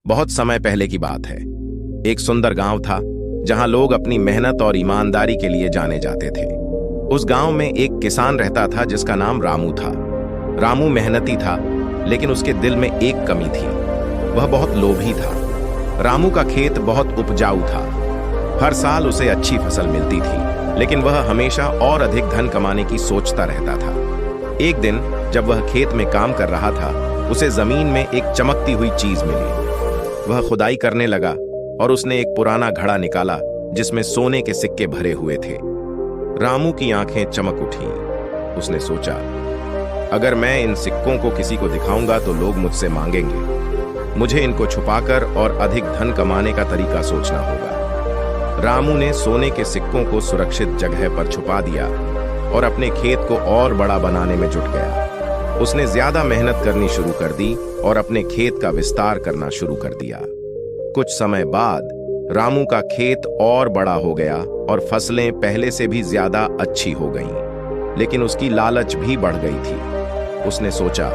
बहुत समय पहले की बात है। एक सुंदर गांव था जहां लोग अपनी मेहनत और ईमानदारी के लिए जाने जाते थे। उस गांव में एक किसान रहता था जिसका नाम रामू था। रामू मेहनती था, लेकिन उसके दिल में एक कमी थी। वह बहुत लोभी था। रामू का खेत बहुत उपजाऊ था। हर साल उसे अच्छी फसल मिलती थी, लेकिन वह हमेशा और अधिक धन कमाने की सोचता रहता था। एक दिन जब वह खेत में काम कर रहा था, उसे जमीन में एक चमकती हुई चीज मिली। वह खुदाई करने लगा और उसने एक पुराना घड़ा निकाला जिसमें सोने के सिक्के भरे हुए थे। रामू की आंखें चमक उठी। उसने सोचा, अगर मैं इन सिक्कों को किसी को दिखाऊंगा तो लोग मुझसे मांगेंगे। मुझे इनको छुपाकर और अधिक धन कमाने का तरीका सोचना होगा। रामू ने सोने के सिक्कों को सुरक्षित जगह पर छुपा दिया और अपने खेत को और बड़ा बनाने में जुट गया। उसने ज्यादा मेहनत करनी शुरू कर दी और अपने खेत का विस्तार करना शुरू कर दिया। कुछ समय बाद रामू का खेत और बड़ा हो गया और फसलें पहले से भी ज्यादा अच्छी हो गईं। लेकिन उसकी लालच भी बढ़ गई थी। उसने सोचा,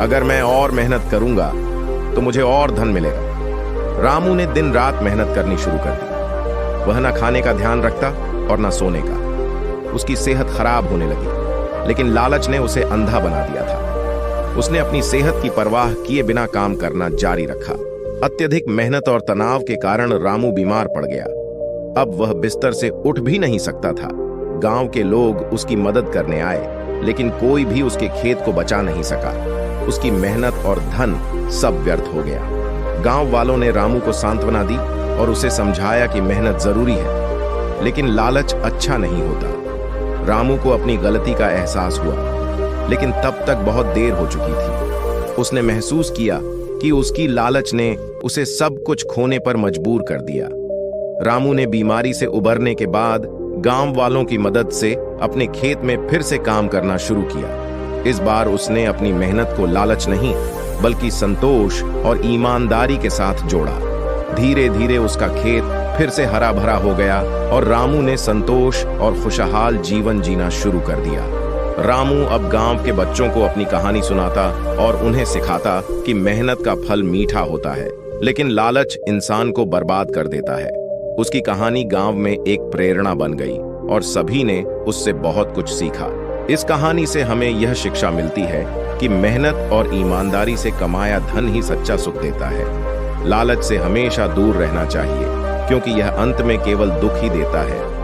अगर मैं और मेहनत करूंगा तो मुझे और धन मिलेगा। रामू ने दिन रात मेहनत करनी शुरू कर दी। वह न खाने का ध्यान रखता और न सोने का। उसकी सेहत खराब होने लगी, लेकिन लालच ने उसे अंधा बना दिया था। उसने अपनी सेहत की परवाह किए बिना काम करना जारी रखा। अत्यधिक मेहनत और तनाव के कारण रामू बीमार पड़ गया। अब वह बिस्तर से उठ भी नहीं सकता था। गांव के लोग उसकी मदद करने आए, लेकिन कोई भी उसके खेत को बचा नहीं सका। उसकी मेहनत और धन सब व्यर्थ हो गया। गांव वालों ने रामू को सांत्वना दी और उसे समझाया कि मेहनत जरूरी है, लेकिन लालच अच्छा नहीं होता। रामू को अपनी गलती का एहसास हुआ, लेकिन तब तक बहुत देर हो चुकी थी। उसने महसूस किया कि उसकी लालच ने उसे सब कुछ खोने पर मजबूर कर दिया। रामू ने बीमारी से उबरने के बाद गांव वालों की मदद से अपने खेत में फिर से काम करना शुरू किया। इस बार उसने अपनी मेहनत को लालच नहीं, बल्कि संतोष और ईमानदारी के साथ जोड़ा। धीरे धीरे उसका खेत फिर से हरा भरा हो गया और रामू ने संतोष और खुशहाल जीवन जीना शुरू कर दिया। रामू अब गांव के बच्चों को अपनी कहानी सुनाता और उन्हें सिखाता कि मेहनत का फल मीठा होता है, लेकिन लालच इंसान को बर्बाद कर देता है। उसकी कहानी गांव में एक प्रेरणा बन गई और सभी ने उससे बहुत कुछ सीखा। इस कहानी से हमें यह शिक्षा मिलती है कि मेहनत और ईमानदारी से कमाया धन ही सच्चा सुख देता है। लालच से हमेशा दूर रहना चाहिए, क्योंकि यह अंत में केवल दुख ही देता है।